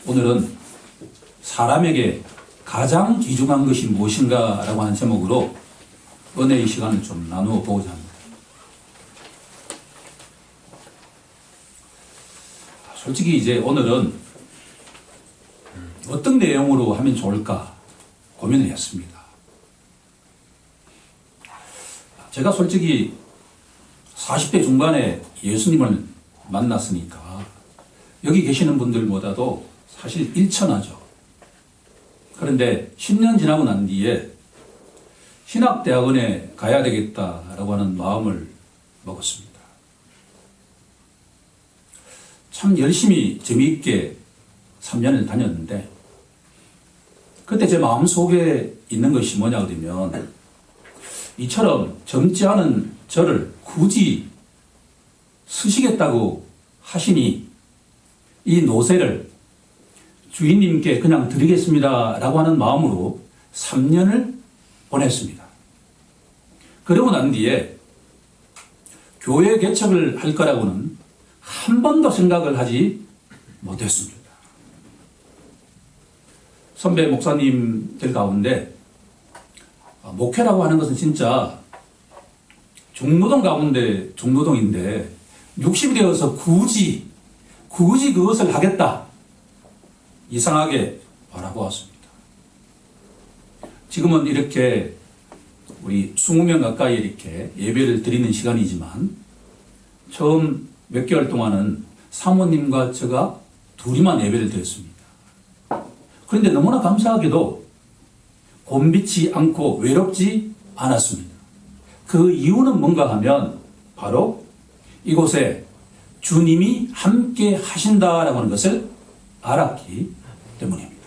오늘은 사람에게 가장 귀중한 것이 무엇인가 라고 하는 제목으로 은혜의 시간을 좀 나누어 보고자 합니다. 솔직히 이제 오늘은 어떤 내용으로 하면 좋을까 고민을 했습니다. 제가 솔직히 40대 중반에 예수님을 만났으니까 여기 계시는 분들보다도 사실 일천하죠. 그런데 10년 지나고 난 뒤에 신학대학원에 가야 되겠다라고 하는 마음을 먹었습니다. 참 열심히 재미있게 3년을 다녔는데 그때 제 마음속에 있는 것이 뭐냐 그러면 이처럼 젊지 않은 저를 굳이 쓰시겠다고 하시니 이 노새를 주인님께 그냥 드리겠습니다 라고 하는 마음으로 3년을 보냈습니다. 그러고 난 뒤에 교회 개척을 할 거라고는 한 번도 생각을 하지 못했습니다. 선배 목사님들 가운데 목회라고 하는 것은 진짜 중노동 가운데 중노동인데 60이 되어서 굳이 그것을 하겠다 이상하게 바라보았습니다. 지금은 이렇게 우리 20명 가까이 이렇게 예배를 드리는 시간이지만 처음 몇 개월 동안은 사모님과 제가 둘이만 예배를 드렸습니다. 그런데 너무나 감사하게도 곤비치 않고 외롭지 않았습니다. 그 이유는 뭔가 하면 바로 이곳에 주님이 함께 하신다라고 하는 것을 알았기 때문입니다.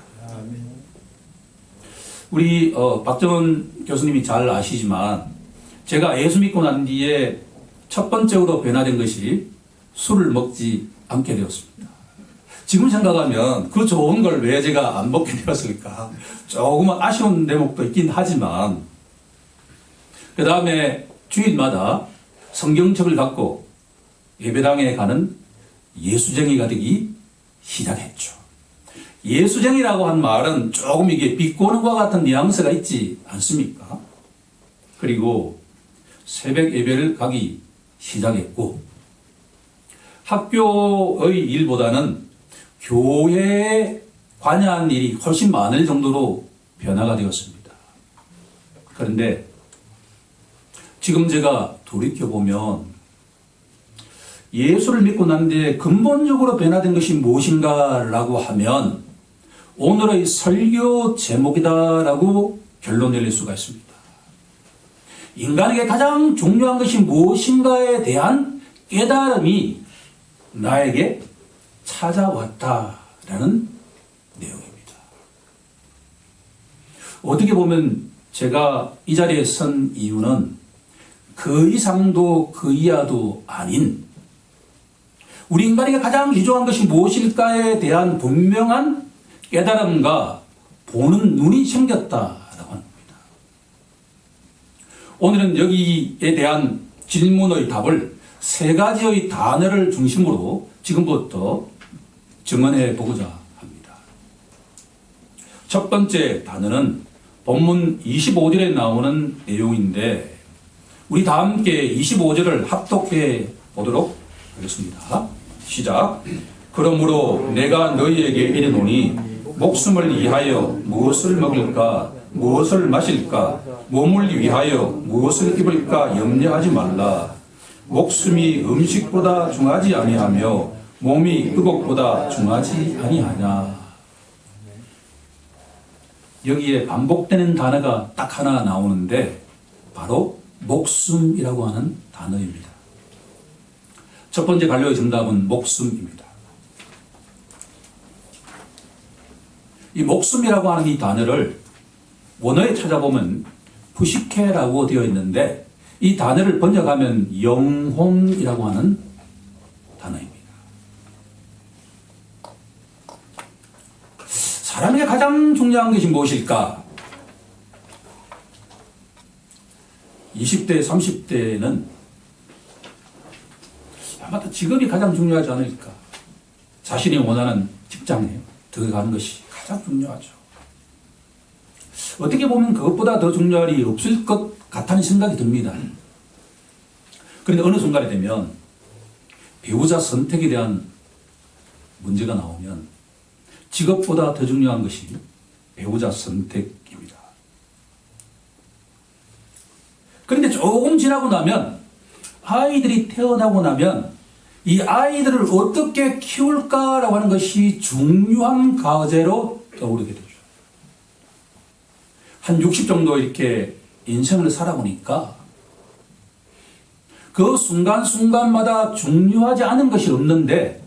우리 박정은 교수님이 잘 아시지만 제가 예수 믿고 난 뒤에 첫 번째로 변화된 것이 술을 먹지 않게 되었습니다. 지금 생각하면 그 좋은 걸 왜 제가 안 먹게 되었을까 조금은 아쉬운 대목도 있긴 하지만 그 다음에 주일마다 성경책을 갖고 예배당에 가는 예수쟁이가 되기 시작했죠. 예수쟁이라고 한 말은 조금 이게 비꼬는과 같은 뉘앙스가 있지 않습니까? 그리고 새벽 예배를 가기 시작했고 학교의 일보다는 교회에 관여한 일이 훨씬 많을 정도로 변화가 되었습니다. 그런데 지금 제가 돌이켜보면 예수를 믿고 난 뒤에 근본적으로 변화된 것이 무엇인가라고 하면 오늘의 설교 제목이다라고 결론 내릴 수가 있습니다. 인간에게 가장 중요한 것이 무엇인가에 대한 깨달음이 나에게 찾아왔다라는 내용입니다. 어떻게 보면 제가 이 자리에 선 이유는 그 이상도 그 이하도 아닌 우리 인간에게 가장 귀중한 것이 무엇일까에 대한 분명한 깨달음과 보는 눈이 생겼다라고 합니다. 오늘은 여기에 대한 질문의 답을 세 가지의 단어를 중심으로 지금부터 증언해 보고자 합니다. 첫 번째 단어는 본문 25절에 나오는 내용인데 우리 다 함께 25절을 합독해 보도록 하겠습니다. 시작. 그러므로 내가 너희에게 이르노니 목숨을 위하여 무엇을 먹을까 무엇을 마실까 몸을 위하여 무엇을 입을까 염려하지 말라. 목숨이 음식보다 중하지 아니하며 몸이 의복보다 중하지 아니하냐. 여기에 반복되는 단어가 딱 하나 나오는데 바로 목숨이라고 하는 단어입니다. 첫 번째 반려의 정답은 목숨입니다. 이 목숨이라고 하는 이 단어를 원어에 찾아보면 푸시케라고 되어 있는데 이 단어를 번역하면 영혼이라고 하는 단어입니다. 사람에게 가장 중요한 것이 무엇일까? 20대, 30대는 아마도 직업이 가장 중요하지 않을까? 자신이 원하는 직장이에요. 들어가는 것이 가장 중요하죠. 어떻게 보면 그것보다 더 중요한 일이 없을 것 같다는 생각이 듭니다. 그런데 어느 순간이 되면 배우자 선택에 대한 문제가 나오면 직업보다 더 중요한 것이 배우자 선택입니다. 그런데 조금 지나고 나면 아이들이 태어나고 나면 이 아이들을 어떻게 키울까라고 하는 것이 중요한 과제로 떠오르게 되죠. 한 60 정도 이렇게 인생을 살아보니까 그 순간순간마다 중요하지 않은 것이 없는데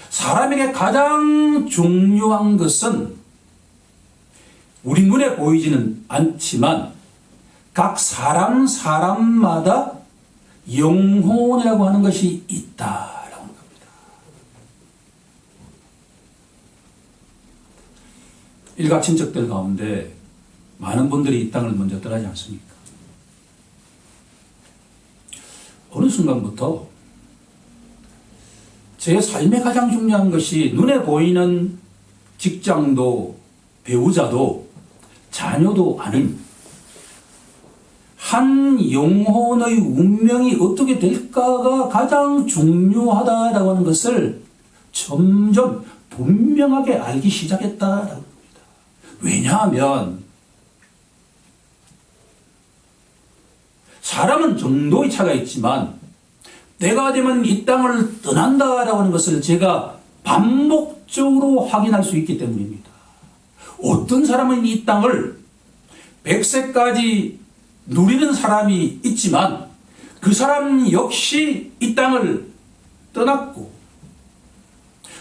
사람에게 가장 중요한 것은 우리 눈에 보이지는 않지만 각 사람마다 영혼이라고 하는 것이 있다라고 하는 겁니다. 일가 친척들 가운데 많은 분들이 이 땅을 먼저 떠나지 않습니까? 어느 순간부터 제 삶에 가장 중요한 것이 눈에 보이는 직장도 배우자도 자녀도 아닌 한 영혼의 운명이 어떻게 될까가 가장 중요하다라고 하는 것을 점점 분명하게 알기 시작했다라고 합니다. 왜냐하면 사람은 정도의 차가 있지만 때가 되면 이 땅을 떠난다라고 하는 것을 제가 반복적으로 확인할 수 있기 때문입니다. 어떤 사람은 이 땅을 100세까지 누리는 사람이 있지만 그 사람 역시 이 땅을 떠났고,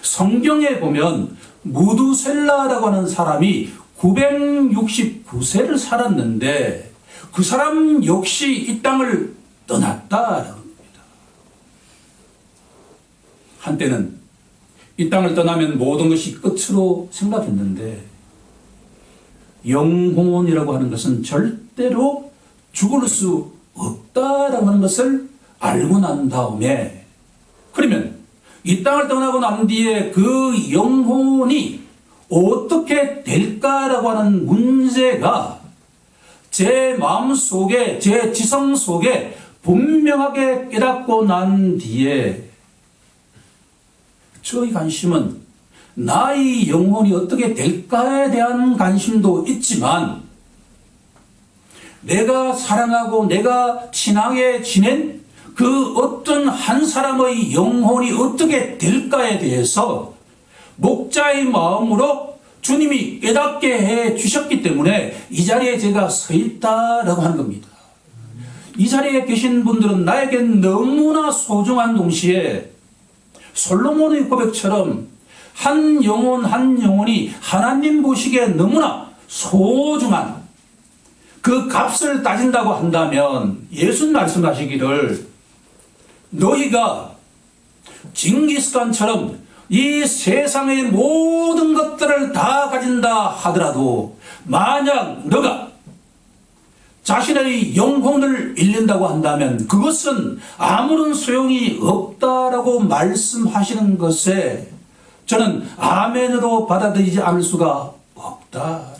성경에 보면 무두셀라라고 하는 사람이 969세를 살았는데 그 사람 역시 이 땅을 떠났다라고 합니다. 한때는 이 땅을 떠나면 모든 것이 끝으로 생각했는데 영혼이라고 하는 것은 절대로 죽을 수 없다라고 하는 것을 알고 난 다음에, 그러면 이 땅을 떠나고 난 뒤에 그 영혼이 어떻게 될까라고 하는 문제가 제 마음 속에, 제 지성 속에 분명하게 깨닫고 난 뒤에 저의 관심은 나의 영혼이 어떻게 될까에 대한 관심도 있지만 내가 사랑하고 내가 친하게 지낸 그 어떤 한 사람의 영혼이 어떻게 될까에 대해서 목자의 마음으로 주님이 깨닫게 해 주셨기 때문에 이 자리에 제가 서 있다라고 하는 겁니다. 이 자리에 계신 분들은 나에게 너무나 소중한 동시에 솔로몬의 고백처럼 한 영혼 한 영혼이 하나님 보시기에 너무나 소중한 그 값을 따진다고 한다면 예수님 말씀하시기를 너희가 징기스칸처럼 이 세상의 모든 것들을 다 가진다 하더라도 만약 너가 자신의 영혼을 잃는다고 한다면 그것은 아무런 소용이 없다라고 말씀하시는 것에 저는 아멘으로 받아들이지 않을 수가 없다.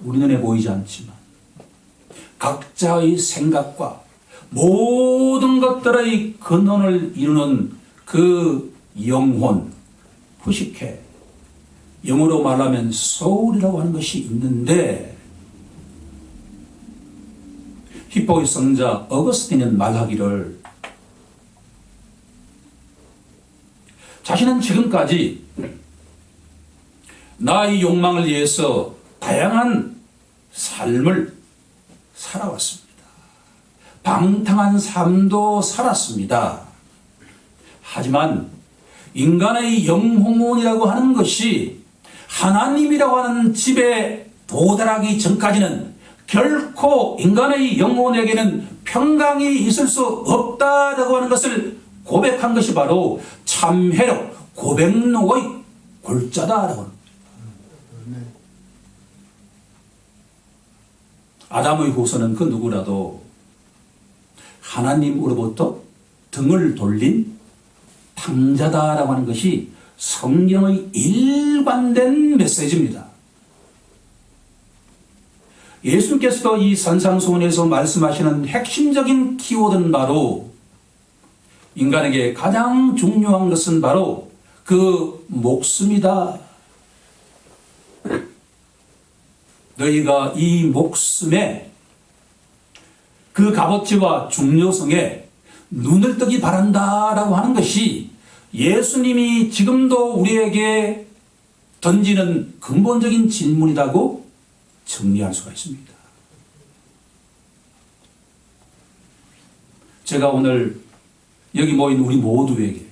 우리 눈에 보이지 않지만 각자의 생각과 모든 것들의 근원을 이루는 그 영혼, 푸시케, 영어로 말하면 소울이라고 하는 것이 있는데 히포의 성자 어거스틴은 말하기를 자신은 지금까지 나의 욕망을 위해서 다양한 삶을 살아왔습니다. 방탕한 삶도 살았습니다. 하지만 인간의 영혼이라고 하는 것이 하나님이라고 하는 집에 도달하기 전까지는 결코 인간의 영혼에게는 평강이 있을 수 없다라고 하는 것을 고백한 것이 바로 참회록 고백록의 골자다라고 합니다. 아담의 후손은 그 누구라도 하나님으로부터 등을 돌린 탕자다라고 하는 것이 성경의 일관된 메시지입니다. 예수님께서도 이 산상수훈에서 말씀하시는 핵심적인 키워드는 바로 인간에게 가장 중요한 것은 바로 그 목숨이다. 너희가 이 목숨에 그 값어치와 중요성에 눈을 뜨기 바란다라고 하는 것이 예수님이 지금도 우리에게 던지는 근본적인 질문이라고 정리할 수가 있습니다. 제가 오늘 여기 모인 우리 모두에게,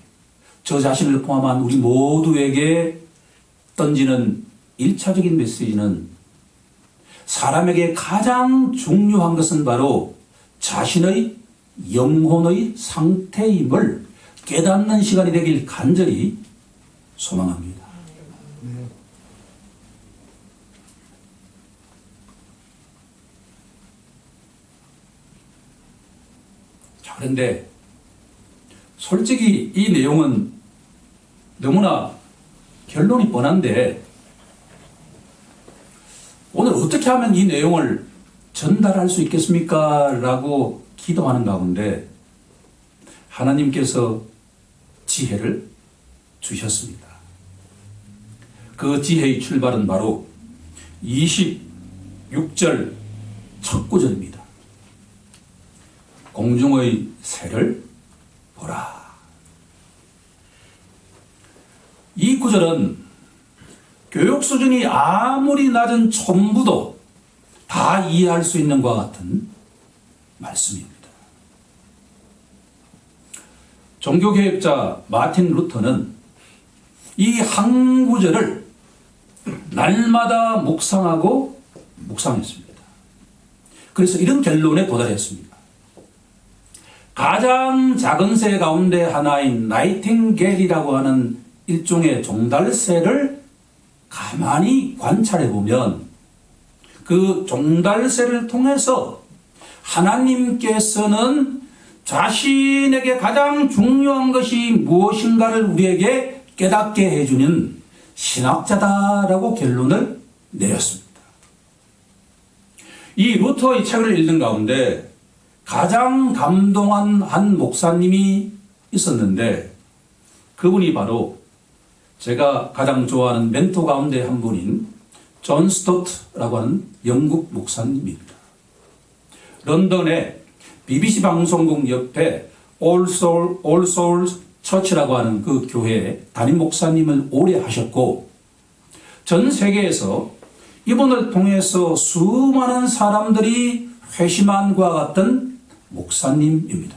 저 자신을 포함한 우리 모두에게 던지는 1차적인 메시지는 사람에게 가장 중요한 것은 바로 자신의 영혼의 상태임을 깨닫는 시간이 되길 간절히 소망합니다. 자, 그런데 솔직히 이 내용은 너무나 결론이 뻔한데 오늘 어떻게 하면 이 내용을 전달할 수 있겠습니까? 라고 기도하는 가운데 하나님께서 지혜를 주셨습니다. 그 지혜의 출발은 바로 26절 첫 구절입니다. 공중의 새를 보라. 이 구절은 교육 수준이 아무리 낮은 천부도 다 이해할 수 있는 것과 같은 말씀입니다. 종교개혁자 마틴 루터는 이 한 구절을 날마다 묵상했습니다. 그래서 이런 결론에 도달했습니다. 가장 작은 새 가운데 하나인 나이팅게일이라고 하는 일종의 종달새를 가만히 관찰해 보면 그 종달새를 통해서 하나님께서는 자신에게 가장 중요한 것이 무엇인가를 우리에게 깨닫게 해주는 신학자다라고 결론을 내렸습니다. 이 루터의 책을 읽는 가운데 가장 감동한 한 목사님이 있었는데 그분이 바로 제가 가장 좋아하는 멘토 가운데 한 분인 존 스토트라고 하는 영국 목사님입니다. 런던의 BBC 방송국 옆에 All Souls Church라고 하는 그 교회의 담임 목사님을 오래 하셨고 전 세계에서 이분을 통해서 수많은 사람들이 회심한 것과 같은 목사님입니다.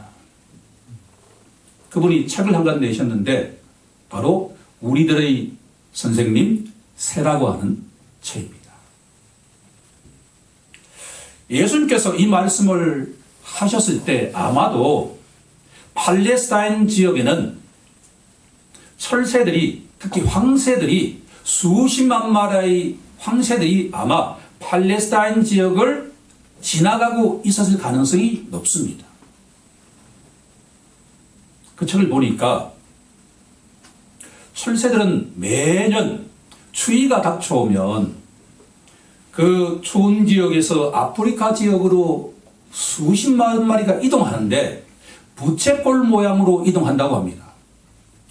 그분이 책을 한 권 내셨는데 바로 우리들의 선생님 새라고 하는 책입니다. 예수님께서 이 말씀을 하셨을 때 아마도 팔레스타인 지역에는 철새들이 특히 황새들이 수십만 마리의 황새들이 아마 팔레스타인 지역을 지나가고 있었을 가능성이 높습니다. 그 책을 보니까 철새들은 매년 추위가 닥쳐오면 그 추운 지역에서 아프리카 지역으로 수십만 마리가 이동하는데 부채꼴 모양으로 이동한다고 합니다.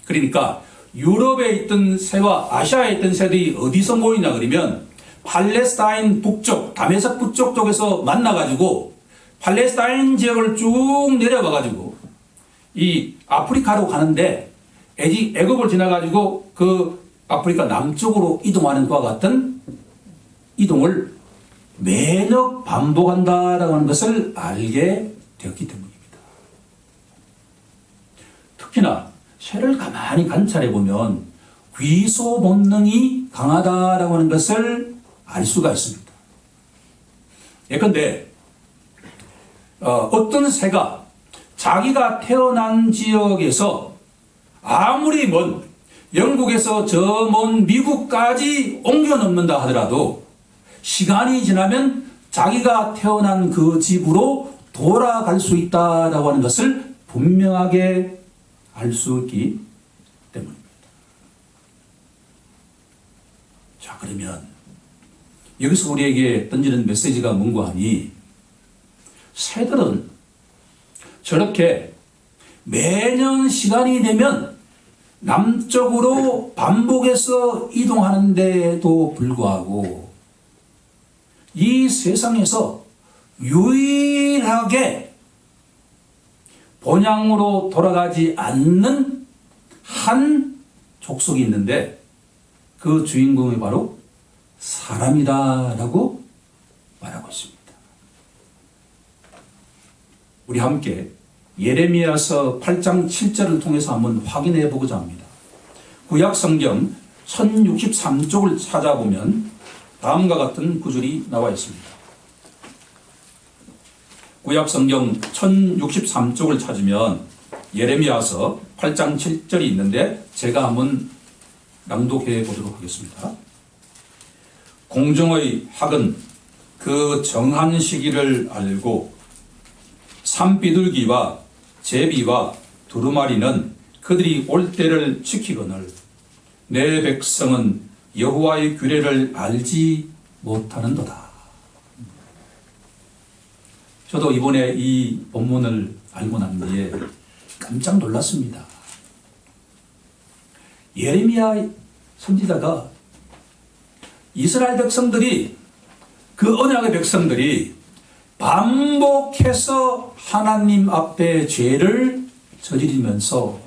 그러니까 유럽에 있던 새와 아시아에 있던 새들이 어디서 모이냐 그러면 팔레스타인 북쪽, 다메섹 북쪽 쪽에서 만나가지고 팔레스타인 지역을 쭉 내려가가지고 이 아프리카로 가는데 애굽을 지나가지고 그 아프리카 남쪽으로 이동하는 것과 같은 이동을 매년 반복한다라고 하는 것을 알게 되었기 때문입니다. 특히나 새를 가만히 관찰해 보면 귀소 본능이 강하다라고 하는 것을 알 수가 있습니다. 예컨대 어떤 새가 자기가 태어난 지역에서 아무리 먼 영국에서 저 먼 미국까지 옮겨 넘는다 하더라도 시간이 지나면 자기가 태어난 그 집으로 돌아갈 수 있다라고 하는 것을 분명하게 알 수 있기 때문입니다. 자, 그러면 여기서 우리에게 던지는 메시지가 뭔가 하니, 새들은 저렇게 매년 시간이 되면 남쪽으로 반복해서 이동하는데도 불구하고 이 세상에서 유일하게 본향으로 돌아가지 않는 한 족속이 있는데 그 주인공이 바로 사람이다라고 말하고 있습니다. 우리 함께 예레미야서 8장 7절을 통해서 한번 확인해 보고자 합니다. 구약 성경 1063쪽을 찾아보면 다음과 같은 구절이 나와 있습니다. 구약 성경 1063쪽을 찾으면 예레미야서 8장 7절이 있는데 제가 한번 낭독해 보도록 하겠습니다. 공중의 학은 그 정한 시기를 알고 산비둘기와 제비와 두루마리는 그들이 올 때를 지키거늘 내 백성은 여호와의 규례를 알지 못하는도다. 저도 이번에 이 본문을 알고 난 뒤에 깜짝 놀랐습니다. 예레미야 선지자가 이스라엘 백성들이, 그 언약의 백성들이 반복해서 하나님 앞에 죄를 저지르면서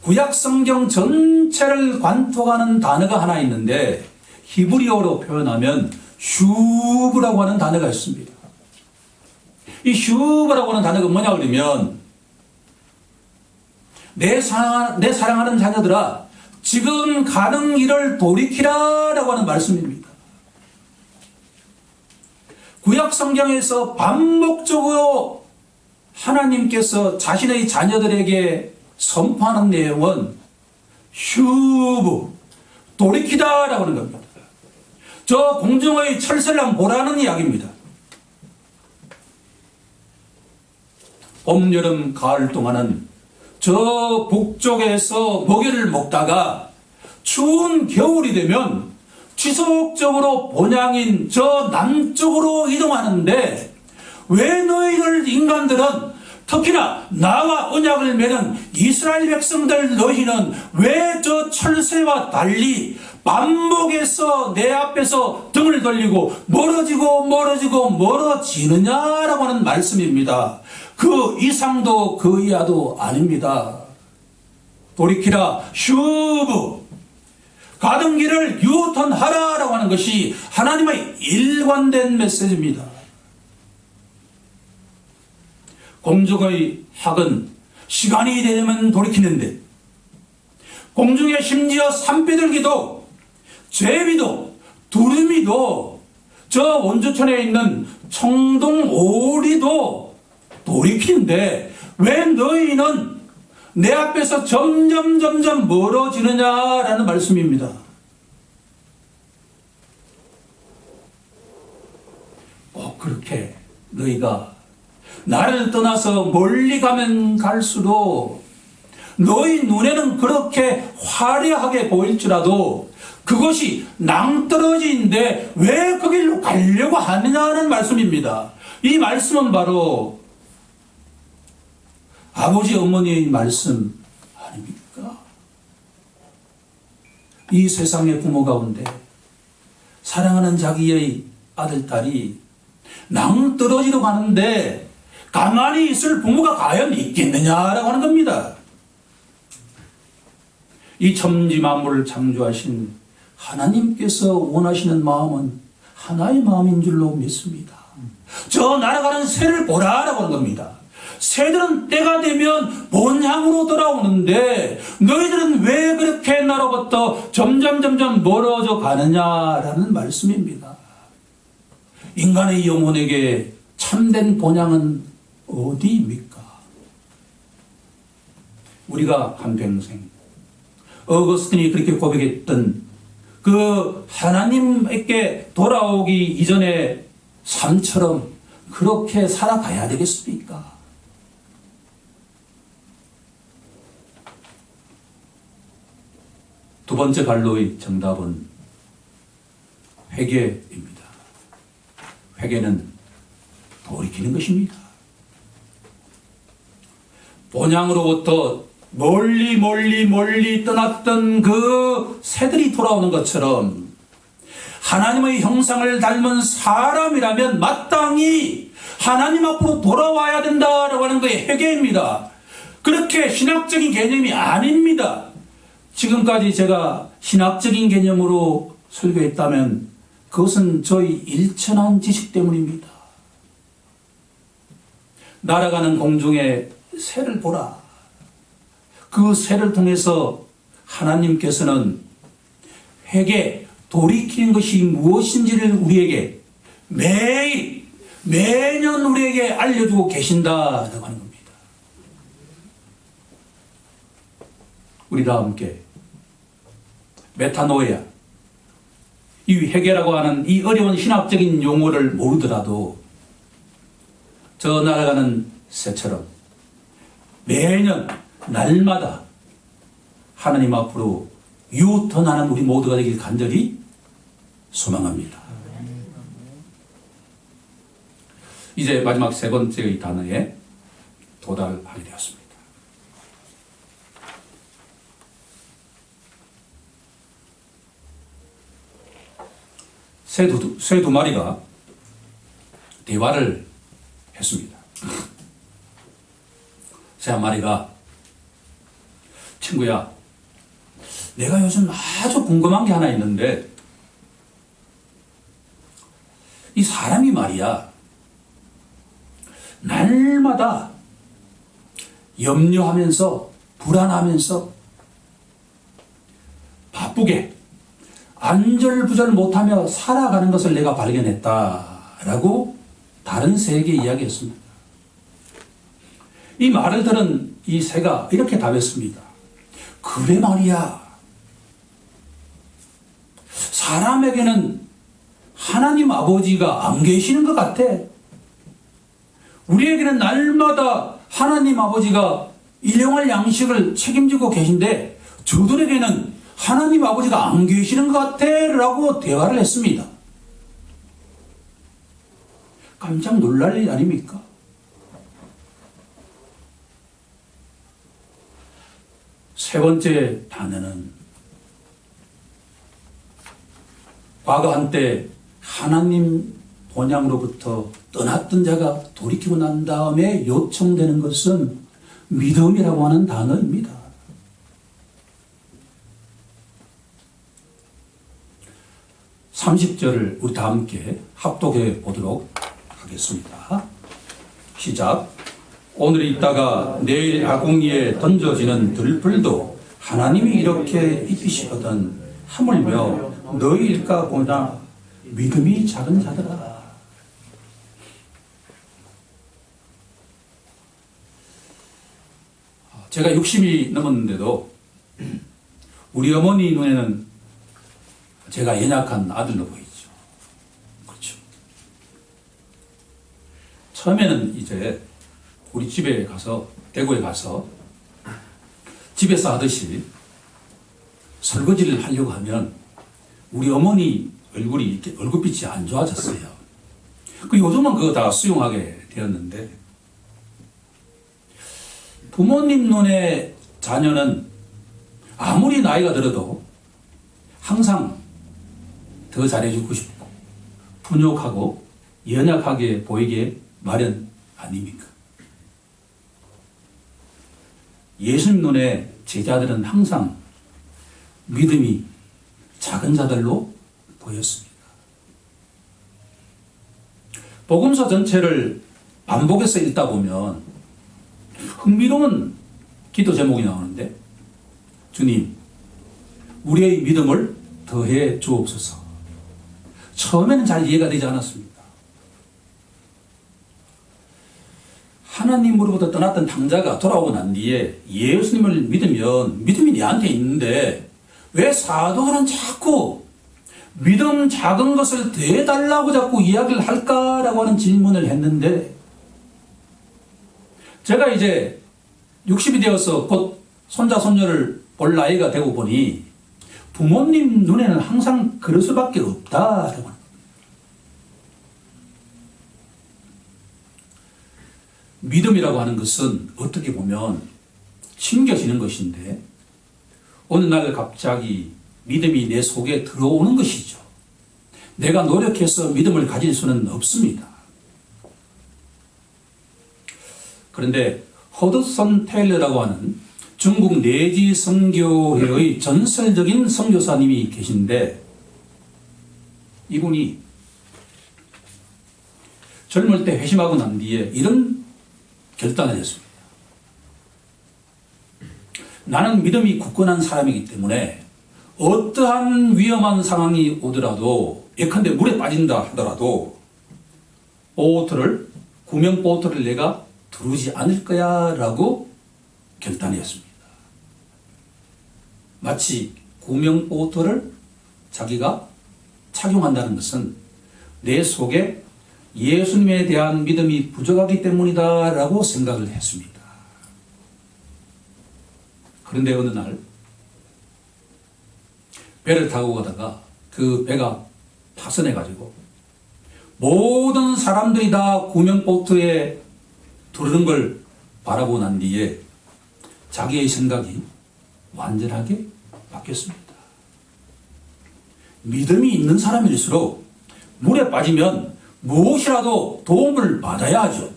구약 성경 전체를 관통하는 단어가 하나 있는데 히브리어로 표현하면 슈브라고 하는 단어가 있습니다. 이 슈브라고 하는 단어가 뭐냐 그러면 내 사랑하는 자녀들아 지금 가는 길을 돌이키라라고 하는 말씀입니다. 구약 성경에서 반복적으로 하나님께서 자신의 자녀들에게 선포하는 내용은 슈브, 돌이키다라고 하는 겁니다. 저 공중의 철새를 한번 보라는 이야기입니다. 봄, 여름, 가을 동안은 저 북쪽에서 먹이를 먹다가 추운 겨울이 되면 지속적으로 본향인 저 남쪽으로 이동하는데 왜 너희들 인간들은, 특히나 나와 언약을 맺은 이스라엘 백성들 너희는 왜 저 철새와 달리 반복해서 내 앞에서 등을 돌리고 멀어지느냐라고 하는 말씀입니다. 그 이상도 그 이하도 아닙니다. 돌이키라, 슈브, 가던 길을 유턴하라라고 하는 것이 하나님의 일관된 메시지입니다. 공중의 학은 시간이 되면 돌이키는데 공중에 심지어 산비둘기도 제비도 두루미도 저 원주천에 있는 청동오리도 돌이키는데 왜 너희는 내 앞에서 점점 멀어지느냐라는 말씀입니다. 꼭 그렇게 너희가 나를 떠나서 멀리 가면 갈수록 너희 눈에는 그렇게 화려하게 보일지라도 그것이 낭떠러지인데 왜 그 길로 가려고 하느냐는 말씀입니다. 이 말씀은 바로 아버지 어머니의 말씀 아닙니까? 이 세상의 부모 가운데 사랑하는 자기의 아들, 딸이 낭떠러지로 가는데 가만히 있을 부모가 과연 있겠느냐라고 하는 겁니다. 이 천지 만물을 창조하신 하나님께서 원하시는 마음은 하나의 마음인 줄로 믿습니다. 저 날아가는 새를 보라라고 하는 겁니다. 새들은 때가 되면 본향으로 돌아오는데 너희들은 왜 그렇게 나로부터 점점 멀어져 가느냐라는 말씀입니다. 인간의 영혼에게 참된 본향은 어디입니까? 우리가 한평생 어거스틴이 그렇게 고백했던 그 하나님께 돌아오기 이전의 삶처럼 그렇게 살아가야 되겠습니까? 두 번째 갈로의 정답은 회개입니다. 회개는 돌이키는 것입니다. 본향으로부터 멀리 떠났던 그 새들이 돌아오는 것처럼 하나님의 형상을 닮은 사람이라면 마땅히 하나님 앞으로 돌아와야 된다라고 하는 것이 회개입니다. 그렇게 신학적인 개념이 아닙니다. 지금까지 제가 신학적인 개념으로 설교했다면 그것은 저희 일천한 지식 때문입니다. 날아가는 공중의 새를 보라. 그 새를 통해서 하나님께서는 회개, 돌이키는 것이 무엇인지를 우리에게 매년 우리에게 알려주고 계신다라고 하는 겁니다. 우리 다 함께 메타노이아, 이 회개라고 하는 이 어려운 신학적인 용어를 모르더라도 저 날아가는 새처럼 매년 날마다 하나님 앞으로 유턴하는 우리 모두가 되길 간절히 소망합니다. 이제 마지막 세 번째의 단어에 도달하게 되었습니다. 새 두 마리가 대화를 했습니다. 새 한 마리가, 친구야, 내가 요즘 아주 궁금한 게 하나 있는데, 이 사람이 말이야, 날마다 염려하면서 불안하면서 바쁘게 안절부절 못하며 살아가는 것을 내가 발견했다라고 다른 새에게 이야기했습니다. 이 말을 들은 이 새가 이렇게 답했습니다. 그래 말이야. 사람에게는 하나님 아버지가 안 계시는 것 같아. 우리에게는 날마다 하나님 아버지가 일용할 양식을 책임지고 계신데 저들에게는 하나님 아버지가 안 계시는 것 같아 라고 대화를 했습니다. 깜짝 놀랄 일 아닙니까? 세 번째 단어는 과거 한때 하나님 본향으로부터 떠났던 자가 돌이키고 난 다음에 요청되는 것은 믿음이라고 하는 단어입니다. 30절을 우리 다 함께 합독해 보도록 하겠습니다. 시작. 오늘 있다가 내일 아궁이에 던져지는 들불도 하나님이 이렇게 입히시거든 하물며 너희일까 보나 믿음이 작은 자들아. 제가 60이 넘었는데도 우리 어머니 눈에는 제가 연약한 아들로 보이죠. 그렇죠. 처음에는 이제 우리 집에 가서, 대구에 가서 집에서 하듯이 설거지를 하려고 하면 우리 어머니 얼굴이 이렇게 얼굴빛이 안 좋아졌어요. 요즘은 그거 다 수용하게 되었는데, 부모님 눈에 자녀는 아무리 나이가 들어도 항상 더 잘해주고 싶고 분욕하고 연약하게 보이게 마련 아닙니까? 예수님 눈에 제자들은 항상 믿음이 작은 자들로 보였습니다. 복음서 전체를 반복해서 읽다 보면 흥미로운 기도 제목이 나오는데, 주님, 우리의 믿음을 더해 주옵소서. 처음에는 잘 이해가 되지 않았습니다. 하나님으로부터 떠났던 탕자가 돌아오고 난 뒤에 예수님을 믿으면 믿음이 내한테 있는데 왜 사도들은 자꾸 믿음 작은 것을 더해달라고 자꾸 이야기를 할까라고 하는 질문을 했는데, 제가 이제 60이 되어서 곧 손자 손녀를 볼 나이가 되고 보니 부모님 눈에는 항상 그럴 수밖에 없다라고 합니다. 믿음이라고 하는 것은 어떻게 보면 심겨지는 것인데 어느 날 갑자기 믿음이 내 속에 들어오는 것이죠. 내가 노력해서 믿음을 가질 수는 없습니다. 그런데 허드슨 테일러라고 하는 중국 내지 선교회의 전설적인 선교사님이 계신데 이분이 젊을 때 회심하고 난 뒤에 이런 결단을 했습니다. 나는 믿음이 굳건한 사람이기 때문에 어떠한 위험한 상황이 오더라도 예컨대 물에 빠진다 하더라도 구명 보트를 내가 두르지 않을 거야 라고 결단했습니다. 마치 구명 보트를 자기가 착용한다는 것은 내 속에 예수님에 대한 믿음이 부족하기 때문이다 라고 생각을 했습니다. 그런데 어느 날 배를 타고 가다가 그 배가 파손해가지고 모든 사람들이 다 구명보트에 두르는 걸 바라보고 난 뒤에 자기의 생각이 완전하게 바뀌었습니다. 믿음이 있는 사람일수록 물에 빠지면 무엇이라도 도움을 받아야 하죠.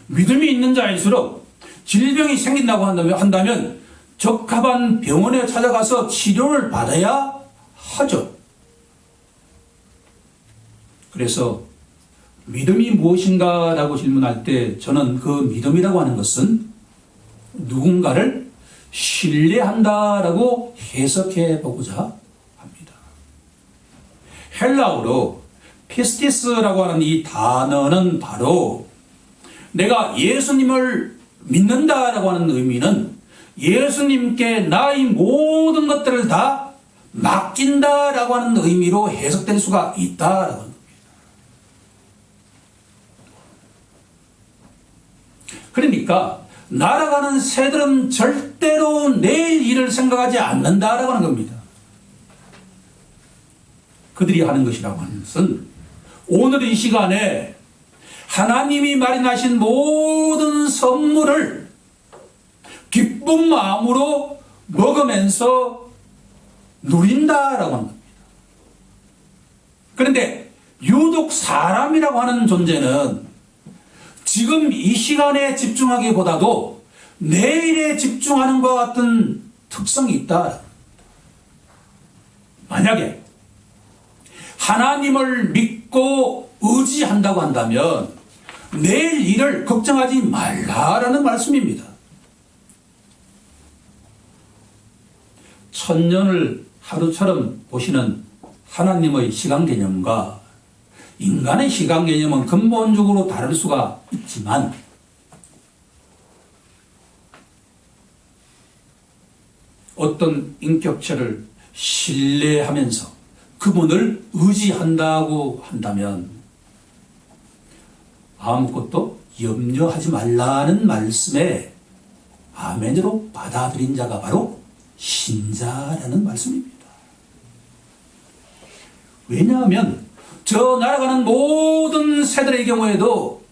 믿음이 있는 자일수록 질병이 생긴다고 한다면 적합한 병원에 찾아가서 치료를 받아야 하죠. 그래서 믿음이 무엇인가 라고 질문할 때 저는 그 믿음이라고 하는 것은 누군가를 신뢰한다라고 해석해 보고자 합니다. 헬라어로 피스티스라고 하는 이 단어는 바로 내가 예수님을 믿는다라고 하는 의미는 예수님께 나의 모든 것들을 다 맡긴다라고 하는 의미로 해석될 수가 있다라고 하는 겁니다. 그러니까 날아가는 새들은 절대로 내일 일을 생각하지 않는다라고 하는 겁니다. 그들이 하는 것이라고 하는 것은 오늘 이 시간에 하나님이 마련하신 모든 선물을 기쁜 마음으로 먹으면서 누린다라고 하는 겁니다. 그런데 유독 사람이라고 하는 존재는 지금 이 시간에 집중하기보다도 내일에 집중하는 것과 같은 특성이 있다. 만약에 하나님을 믿고 의지한다고 한다면 내일 일을 걱정하지 말라라는 말씀입니다. 천년을 하루처럼 보시는 하나님의 시간 개념과 인간의 시간 개념은 근본적으로 다를 수가 있지만 어떤 인격체를 신뢰하면서 그분을 의지한다고 한다면 아무것도 염려하지 말라는 말씀에 아멘으로 받아들인 자가 바로 신자라는 말씀입니다. 왜냐하면 저 날아가는 모든 새들의 경우에도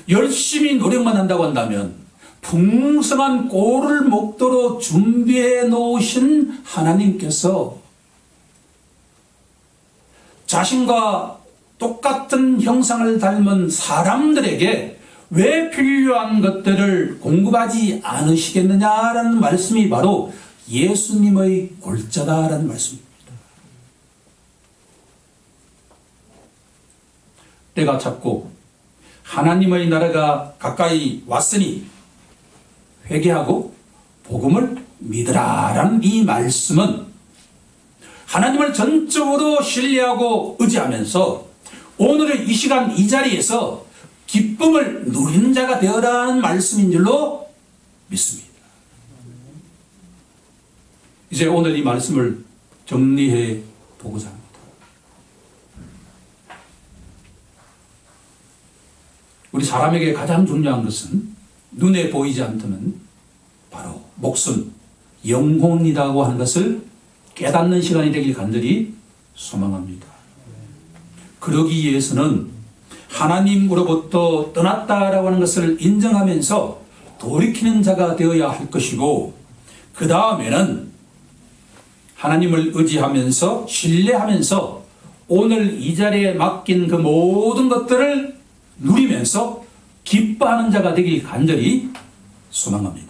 열심히 노력만 한다고 한다면 풍성한 꼴을 먹도록 준비해 놓으신 하나님께서 자신과 똑같은 형상을 닮은 사람들에게 왜 필요한 것들을 공급하지 않으시겠느냐라는 말씀이 바로 예수님의 골자다라는 말씀입니다. 때가 찼고 하나님의 나라가 가까이 왔으니 회개하고 복음을 믿으라라는 이 말씀은 하나님을 전적으로 신뢰하고 의지하면서 오늘의 이 시간 이 자리에서 기쁨을 누리는 자가 되어라는 말씀인 줄로 믿습니다. 이제 오늘 이 말씀을 정리해 보고자 합니다. 우리 사람에게 가장 중요한 것은 눈에 보이지 않다면 바로 목숨, 영혼이라고 하는 것을 깨닫는 시간이 되길 간절히 소망합니다. 그러기 위해서는 하나님으로부터 떠났다라고 하는 것을 인정하면서 돌이키는 자가 되어야 할 것이고, 그 다음에는 하나님을 의지하면서 신뢰하면서 오늘 이 자리에 맡긴 그 모든 것들을 누리면서 기뻐하는 자가 되길 간절히 소망합니다.